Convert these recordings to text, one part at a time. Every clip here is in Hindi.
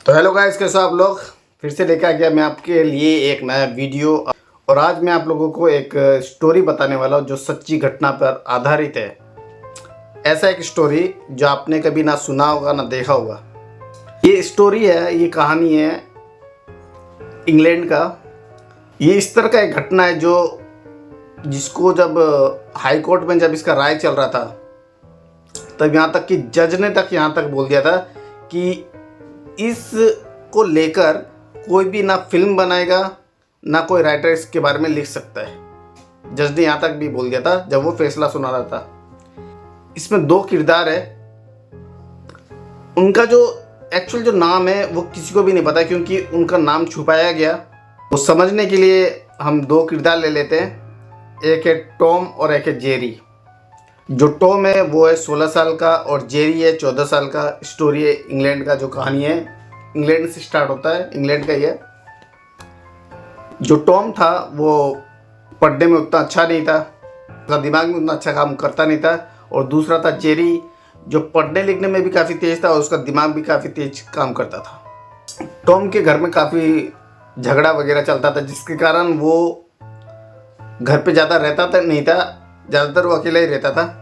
तो हेलो गाइस, कैसे हो आप लोग। फिर से लेकर आ गया मैं आपके लिए एक नया वीडियो। और आज मैं आप लोगों को एक स्टोरी बताने वाला हूँ जो सच्ची घटना पर आधारित है। ऐसा एक स्टोरी जो आपने कभी ना सुना होगा ना देखा होगा। ये स्टोरी है, ये कहानी है इंग्लैंड का। ये इस तरह का एक घटना है जो जिसको जब हाई कोर्ट में जब इसका राय चल रहा था, तब यहाँ तक कि जज ने तक यहाँ तक बोल दिया था कि इस को लेकर कोई भी ना फिल्म बनाएगा ना कोई राइटर इसके बारे में लिख सकता है। जज ने यहाँ तक भी बोल दिया था जब वो फैसला सुना रहा था। इसमें दो किरदार है, उनका जो एक्चुअल जो नाम है वो किसी को भी नहीं पता क्योंकि उनका नाम छुपाया गया। वो समझने के लिए हम दो किरदार ले लेते हैं, एक है टॉम और एक है जेरी। जो टॉम है वो है 16 साल का और जेरी है 14 साल का। स्टोरी है इंग्लैंड का, जो कहानी है इंग्लैंड से स्टार्ट होता है, इंग्लैंड का ही है। जो टॉम था वो पढ़ने में उतना अच्छा नहीं था, उसका दिमाग में उतना अच्छा काम करता नहीं था। और दूसरा था जेरी, जो पढ़ने लिखने में भी काफ़ी तेज़ था और उसका दिमाग भी काफ़ी तेज काम करता था। टॉम के घर में काफ़ी झगड़ा वगैरह चलता था, जिसके कारण वो घर पे ज़्यादा रहता था नहीं था, ज़्यादातर वो अकेला ही रहता था।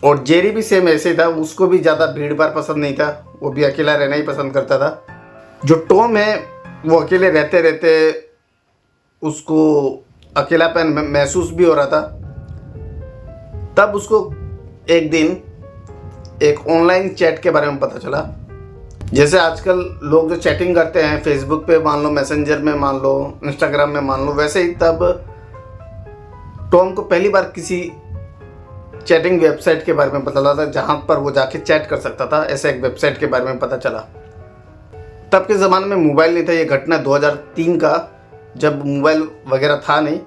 और जेरी भी सेम ऐसे ही था, उसको भी ज़्यादा भीड़ भाड़ पसंद नहीं था, वो भी अकेला रहना ही पसंद करता था। जो टॉम है वो अकेले रहते रहते उसको अकेलापन महसूस भी हो रहा था। तब उसको एक दिन एक ऑनलाइन चैट के बारे में पता चला। जैसे आजकल लोग जो चैटिंग करते हैं फेसबुक पे मान लो, मैसेंजर में मान लो, इंस्टाग्राम में मान लो, वैसे ही तब टॉम को पहली बार किसी चैटिंग वेबसाइट के बारे में पता चला था जहाँ पर वो जाके चैट कर सकता था। ऐसे एक वेबसाइट के बारे में पता चला। तब के ज़माने में मोबाइल नहीं था, ये घटना 2003 का, जब मोबाइल वगैरह था नहीं।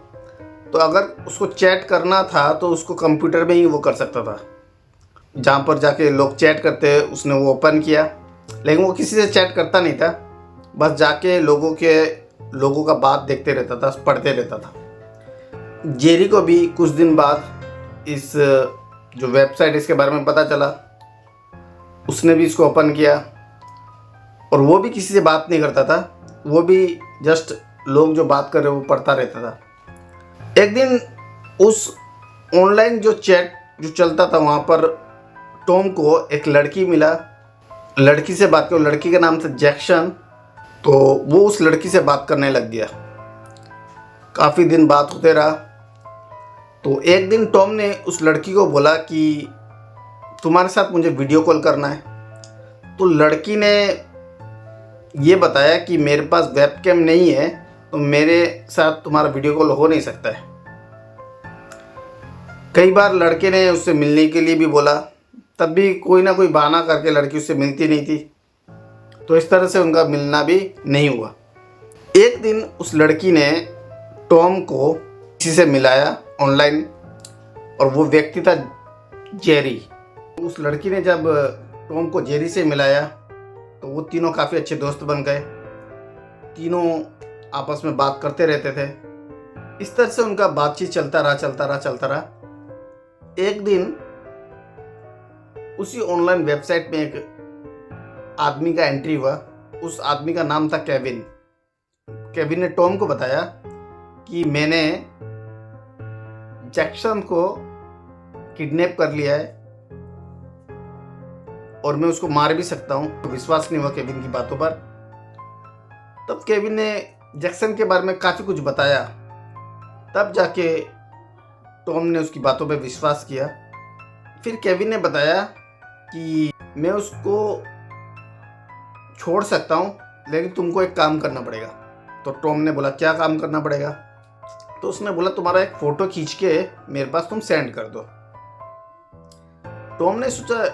तो अगर उसको चैट करना था तो उसको कंप्यूटर में ही वो कर सकता था, जहाँ पर जाके लोग चैट करते हैं। उसने वो ओपन किया, लेकिन वो किसी से चैट करता नहीं था, बस जाके लोगों का बात देखते रहता था, पढ़ते रहता था। जेरी को भी कुछ दिन बाद इस जो वेबसाइट इसके बारे में पता चला, उसने भी इसको ओपन किया और वो भी किसी से बात नहीं करता था, वो भी जस्ट लोग जो बात कर रहे वो पढ़ता रहता था। एक दिन उस ऑनलाइन जो चैट जो चलता था वहाँ पर टॉम को एक लड़की मिला, लड़की से बात करो, लड़की का नाम था जैक्सन। तो वो उस लड़की से बात करने लग गया, काफ़ी दिन बात होते रहा। तो एक दिन टॉम ने उस लड़की को बोला कि तुम्हारे साथ मुझे वीडियो कॉल करना है। तो लड़की ने ये बताया कि मेरे पास वेबकैम नहीं है, तो मेरे साथ तुम्हारा वीडियो कॉल हो नहीं सकता है। कई बार लड़के ने उससे मिलने के लिए भी बोला, तब भी कोई ना कोई बहाना करके लड़की उससे मिलती नहीं थी। तो इस तरह से उनका मिलना भी नहीं हुआ। एक दिन उस लड़की ने टॉम को किसी से मिलाया ऑनलाइन, और वो व्यक्ति था जेरी। उस लड़की ने जब टॉम को जेरी से मिलाया तो वो तीनों काफ़ी अच्छे दोस्त बन गए, तीनों आपस में बात करते रहते थे। इस तरह से उनका बातचीत चलता रहा। एक दिन उसी ऑनलाइन वेबसाइट में एक आदमी का एंट्री हुआ। उस आदमी का नाम था केविन। केविन ने टॉम को बताया कि मैंने जैक्सन को किडनैप कर लिया है और मैं उसको मार भी सकता हूँ। विश्वास नहीं हुआ केविन की बातों पर। तब केविन ने जैक्सन के बारे में काफ़ी कुछ बताया, तब जाके टॉम ने उसकी बातों पे विश्वास किया। फिर केविन ने बताया कि मैं उसको छोड़ सकता हूँ, लेकिन तुमको एक काम करना पड़ेगा। तो टॉम ने बोला क्या काम करना पड़ेगा। तो उसने बोला तुम्हारा एक फ़ोटो खींच के मेरे पास तुम सेंड कर दो। टॉम ने सोचा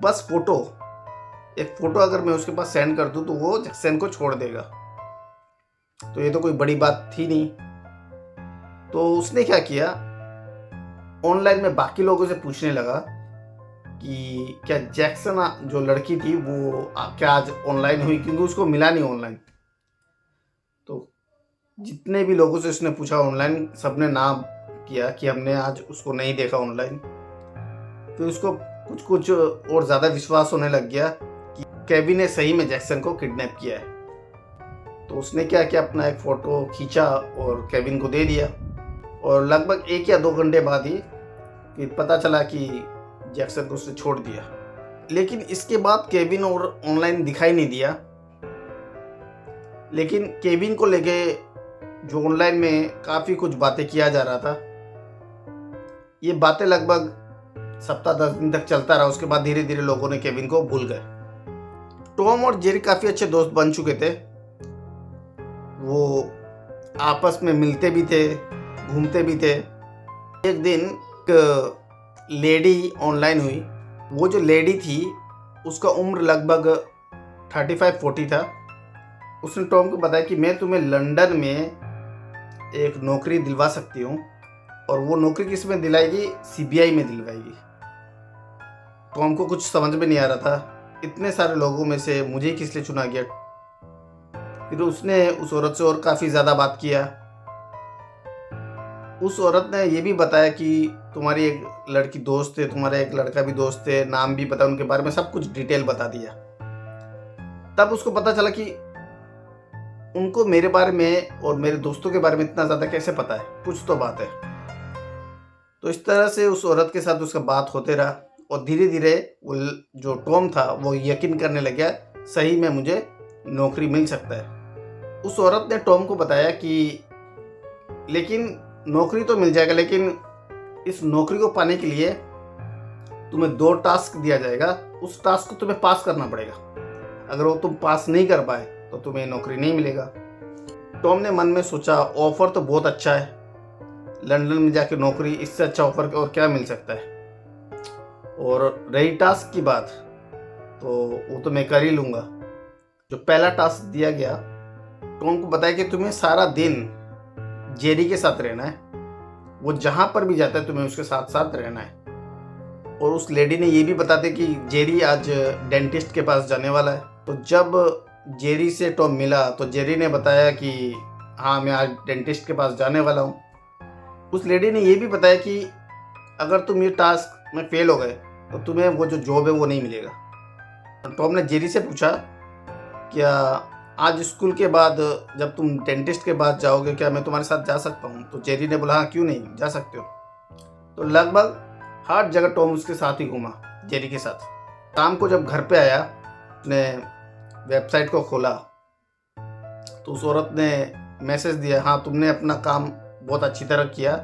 बस एक फ़ोटो अगर मैं उसके पास सेंड कर दूं तो वो जैक्सन को छोड़ देगा, तो ये तो कोई बड़ी बात थी नहीं। तो उसने क्या किया, ऑनलाइन में बाकी लोगों से पूछने लगा कि क्या जैक्सन जो लड़की थी वो क्या आज ऑनलाइन हुई, क्योंकि उसको मिला नहीं ऑनलाइन। तो जितने भी लोगों से उसने पूछा ऑनलाइन, सबने नाम किया कि हमने आज उसको नहीं देखा ऑनलाइन। फिर उसको कुछ और ज़्यादा विश्वास होने लग गया कि केविन ने सही में जैक्सन को किडनैप किया है। तो उसने क्या किया, अपना एक फ़ोटो खींचा और केविन को दे दिया। और लगभग 1 या 2 घंटे बाद ही फिर पता चला कि जैक्सन को उसने छोड़ दिया। लेकिन इसके बाद केविन और ऑनलाइन दिखाई नहीं दिया। लेकिन केविन को लेके जो ऑनलाइन में काफ़ी कुछ बातें किया जा रहा था, ये बातें लगभग सप्ताह 10 दिन तक चलता रहा। उसके बाद धीरे धीरे लोगों ने केविन को भूल गए। टॉम और जेरी काफ़ी अच्छे दोस्त बन चुके थे। वो आपस में मिलते भी थे, घूमते भी थे। एक दिन एक लेडी ऑनलाइन हुई। वो जो लेडी थी उसका उम्र लगभग 35-40 था। उसने टॉम को बताया कि मैं तुम्हें लंदन में एक नौकरी दिलवा सकती हूँ, और वो नौकरी किस में दिलाएगी, सीबीआई में दिलवाएगी। टॉम को कुछ समझ में नहीं आ रहा था, इतने सारे लोगों में से मुझे किस लिए चुना गया। फिर उसने उस औरत से और काफ़ी ज़्यादा बात किया। उस औरत ने ये भी बताया कि तुम्हारी एक लड़की दोस्त है, तुम्हारा एक लड़का भी दोस्त है, नाम भी पता, उनके बारे में सब कुछ डिटेल बता दिया। तब उसको पता चला कि उनको मेरे बारे में और मेरे दोस्तों के बारे में इतना ज़्यादा कैसे पता है, कुछ तो बात है। तो इस तरह से उस औरत के साथ उसका बात होते रहा, और धीरे धीरे वो जो टॉम था वो यकीन करने लग गया सही में मुझे नौकरी मिल सकता है। उस औरत ने टॉम को बताया कि लेकिन नौकरी तो मिल जाएगा, लेकिन इस नौकरी को पाने के लिए तुम्हें 2 टास्क दिया जाएगा। उस टास्क को तुम्हें पास करना पड़ेगा। अगर वो तुम पास नहीं कर पाए तो तुम्हें नौकरी नहीं मिलेगा। टॉम ने मन में सोचा, ऑफर तो बहुत अच्छा है, लंदन में जाके नौकरी, इससे अच्छा ऑफर और क्या मिल सकता है। और रही टास्क की बात, तो वो तो मैं कर ही लूँगा। जो पहला टास्क दिया गया, टॉम को बताया कि तुम्हें सारा दिन जेरी के साथ रहना है। वो जहाँ पर भी जाता है तुम्हें उसके साथ साथ रहना है। और उस लेडी ने ये भी बता दिया कि जेरी आज डेंटिस्ट के पास जाने वाला है। तो जब जेरी से टॉम मिला तो जेरी ने बताया कि हाँ, मैं आज डेंटिस्ट के पास जाने वाला हूँ। उस लेडी ने ये भी बताया कि अगर तुम ये टास्क में फेल हो गए तो तुम्हें वो जो जॉब है वो नहीं मिलेगा। तो टॉम ने जेरी से पूछा, क्या आज स्कूल के बाद जब तुम डेंटिस्ट के पास जाओगे क्या मैं तुम्हारे साथ जा सकता हूँ? तो जेरी ने बोला, हाँ क्यों नहीं, जा सकते हो। तो लगभग हर जगह टॉम उसके साथ ही घूमा, जेरी के साथ। शाम को जब घर पे आया, उसने वेबसाइट को खोला तो उस औरत ने मैसेज दिया, हाँ तुमने अपना काम बहुत अच्छी तरह किया,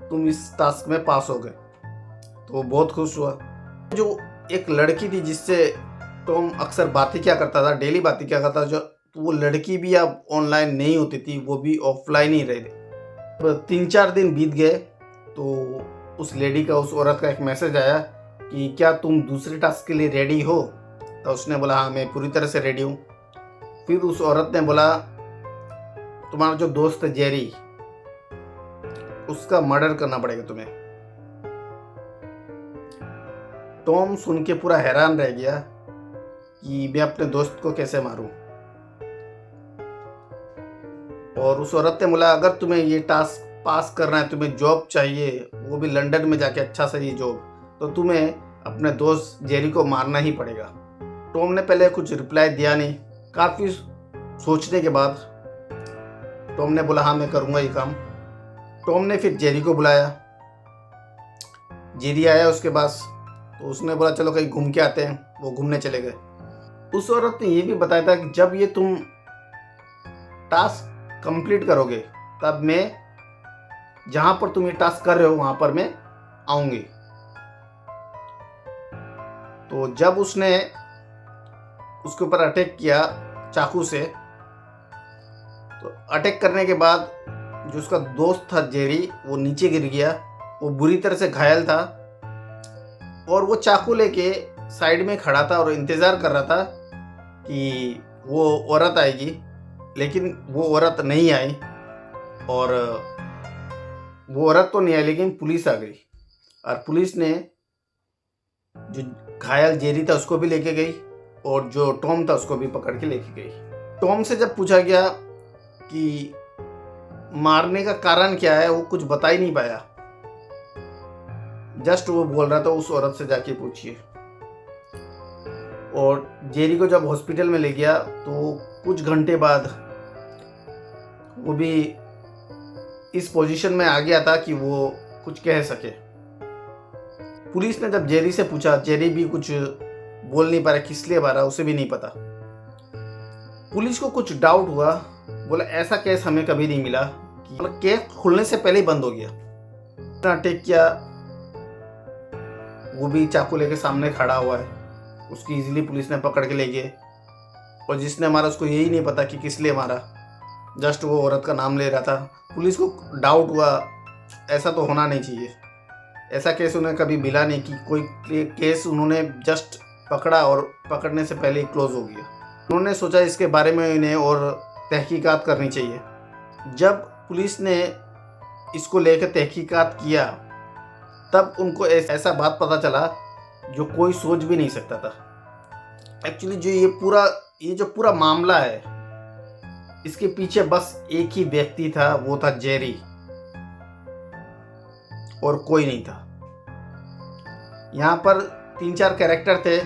तुम इस टास्क में पास हो गए। तो वो बहुत खुश हुआ। जो एक लड़की थी जिससे टॉम अक्सर बातें क्या करता था, डेली बातें क्या करता था, जो तो वो लड़की भी अब ऑनलाइन नहीं होती थी, वो भी ऑफलाइन ही रहे थे। 3-4 दिन बीत गए तो उस लेडी का, उस औरत का एक मैसेज आया कि क्या तुम दूसरे टास्क के लिए रेडी हो? तो उसने बोला, हाँ मैं पूरी तरह से रेडी हूँ। फिर उस औरत ने बोला, तुम्हारा जो दोस्त है जेरी, उसका मर्डर करना पड़ेगा तुम्हें। टॉम सुन के पूरा हैरान रह गया कि मैं अपने दोस्त को कैसे मारूं। और उस औरत ने बोला, अगर तुम्हें ये टास्क पास करना है, तुम्हें जॉब चाहिए, वो भी लंदन में जाके अच्छा सा ये जॉब, तो तुम्हें अपने दोस्त जेरी को मारना ही पड़ेगा। टॉम ने पहले कुछ रिप्लाई दिया नहीं। काफ़ी सोचने के बाद टॉम ने बोला, हाँ मैं करूँगा ये काम। टॉम ने फिर जेरी को बुलाया। जेरी आया उसके पास, तो उसने बोला चलो कहीं घूम के आते हैं। वो घूमने चले गए। उस औरत ने ये भी बताया था कि जब ये तुम टास्क कंप्लीट करोगे तब मैं जहां पर तुम ये टास्क कर रहे हो वहां पर मैं आऊंगी। तो जब उसने उसके ऊपर अटैक किया चाकू से, तो अटैक करने के बाद जो उसका दोस्त था जेरी, वो नीचे गिर गया। वो बुरी तरह से घायल था और वो चाकू लेके साइड में खड़ा था और इंतज़ार कर रहा था कि वो औरत आएगी, लेकिन वो औरत नहीं आई। और वो औरत तो नहीं आई, लेकिन पुलिस आ गई और पुलिस ने जो घायल जेरी था उसको भी लेके गई और जो टॉम था उसको भी पकड़ के लेके गई। टॉम से जब पूछा गया कि मारने का कारण क्या है, वो कुछ बता ही नहीं पाया। जस्ट वो बोल रहा था उस औरत से जाके पूछिए। और जेरी को जब हॉस्पिटल में ले गया तो कुछ घंटे बाद वो भी इस पोजीशन में आ गया था कि वो कुछ कह सके। पुलिस ने जब जेरी से पूछा, जेरी भी कुछ बोल नहीं पा रहा, किस लिए मारा उसे भी नहीं पता। पुलिस को कुछ डाउट हुआ, बोला ऐसा केस हमें कभी नहीं मिला कि मतलब केस खुलने से पहले ही बंद हो गया। इतना अटैक किया, वो भी चाकू लेके सामने खड़ा हुआ है, उसकी इजीली पुलिस ने पकड़ के ले गए। और जिसने मारा उसको यही नहीं पता कि किस लिए मारा, जस्ट वो औरत का नाम ले रहा था। पुलिस को डाउट हुआ ऐसा तो होना नहीं चाहिए, ऐसा केस उन्हें कभी मिला नहीं कि कोई केस उन्होंने जस्ट पकड़ा और पकड़ने से पहले ही क्लोज हो गया। उन्होंने सोचा इसके बारे में इन्हें और तहकीकात करनी चाहिए। जब पुलिस ने इसको लेकर तहकीकात किया तब उनको ऐसा बात पता चला जो कोई सोच भी नहीं सकता था। एक्चुअली जो ये जो पूरा मामला है, इसके पीछे बस एक ही व्यक्ति था, वो था जेरी, और कोई नहीं था। यहाँ पर 3-4 कैरेक्टर थे।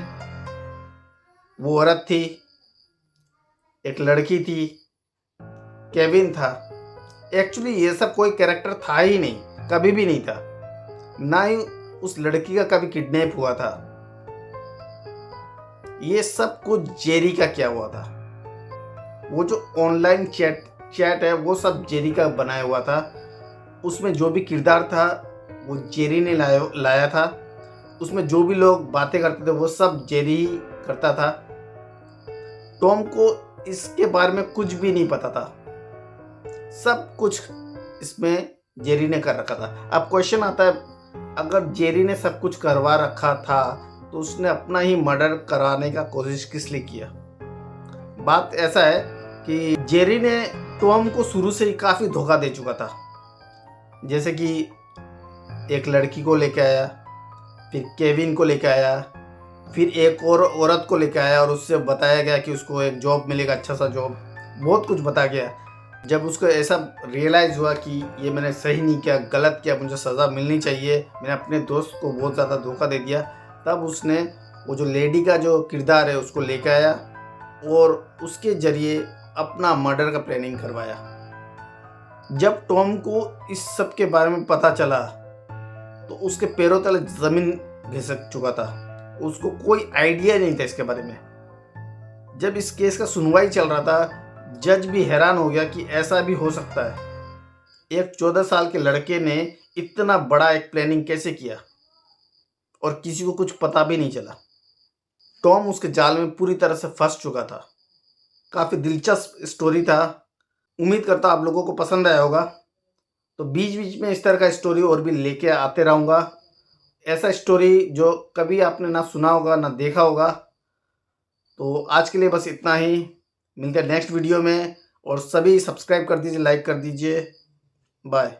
वो औरत थी, एक लड़की थी, केविन था। एक्चुअली ये सब कोई कैरेक्टर था ही नहीं, कभी भी नहीं था। ना ही उस लड़की का कभी किडनैप हुआ था। ये सब कुछ जेरी का किया हुआ था। वो जो ऑनलाइन चैट है वो सब जेरी का बनाया हुआ था। उसमें जो भी किरदार था वो जेरी ने लाया था। उसमें जो भी लोग बातें करते थे वो सब जेरी ही करता था। टॉम को इसके बारे में कुछ भी नहीं पता था, सब कुछ इसमें जेरी ने कर रखा था। अब क्वेश्चन आता है, अगर जेरी ने सब कुछ करवा रखा था तो उसने अपना ही मर्डर कराने का कोशिश किस लिए किया? बात ऐसा है कि जेरी ने टॉम को शुरू से ही काफ़ी धोखा दे चुका था। जैसे कि एक लड़की को लेके आया, फिर केविन को लेके आया, फिर एक और औरत को लेके आया और उससे बताया गया कि उसको एक जॉब मिलेगा, अच्छा सा जॉब, बहुत कुछ बताया गया। जब उसको ऐसा रियलाइज़ हुआ कि ये मैंने सही नहीं किया, गलत किया, मुझे सज़ा मिलनी चाहिए, मैंने अपने दोस्त को बहुत ज़्यादा धोखा दे दिया, तब उसने वो जो लेडी का जो किरदार है उसको लेके आया और उसके ज़रिए अपना मर्डर का प्लानिंग करवाया। जब टॉम को इस सब के बारे में पता चला तो उसके पैरों तले ज़मीन घिसक चुका था। उसको कोई आइडिया नहीं था इसके बारे में। जब इस केस का सुनवाई चल रहा था, जज भी हैरान हो गया कि ऐसा भी हो सकता है। एक 14 साल के लड़के ने इतना बड़ा एक प्लानिंग कैसे किया और किसी को कुछ पता भी नहीं चला। टॉम उसके जाल में पूरी तरह से फंस चुका था। काफ़ी दिलचस्प स्टोरी था। उम्मीद करता हूँ आप लोगों को पसंद आया होगा। तो बीच बीच में इस तरह का स्टोरी और भी लेके आते रहूँगा। ऐसा स्टोरी जो कभी आपने ना सुना होगा ना देखा होगा। तो आज के लिए बस इतना ही। मिलते हैं नेक्स्ट वीडियो में, और सभी सब्सक्राइब कर दीजिए, लाइक कर दीजिए। बाय।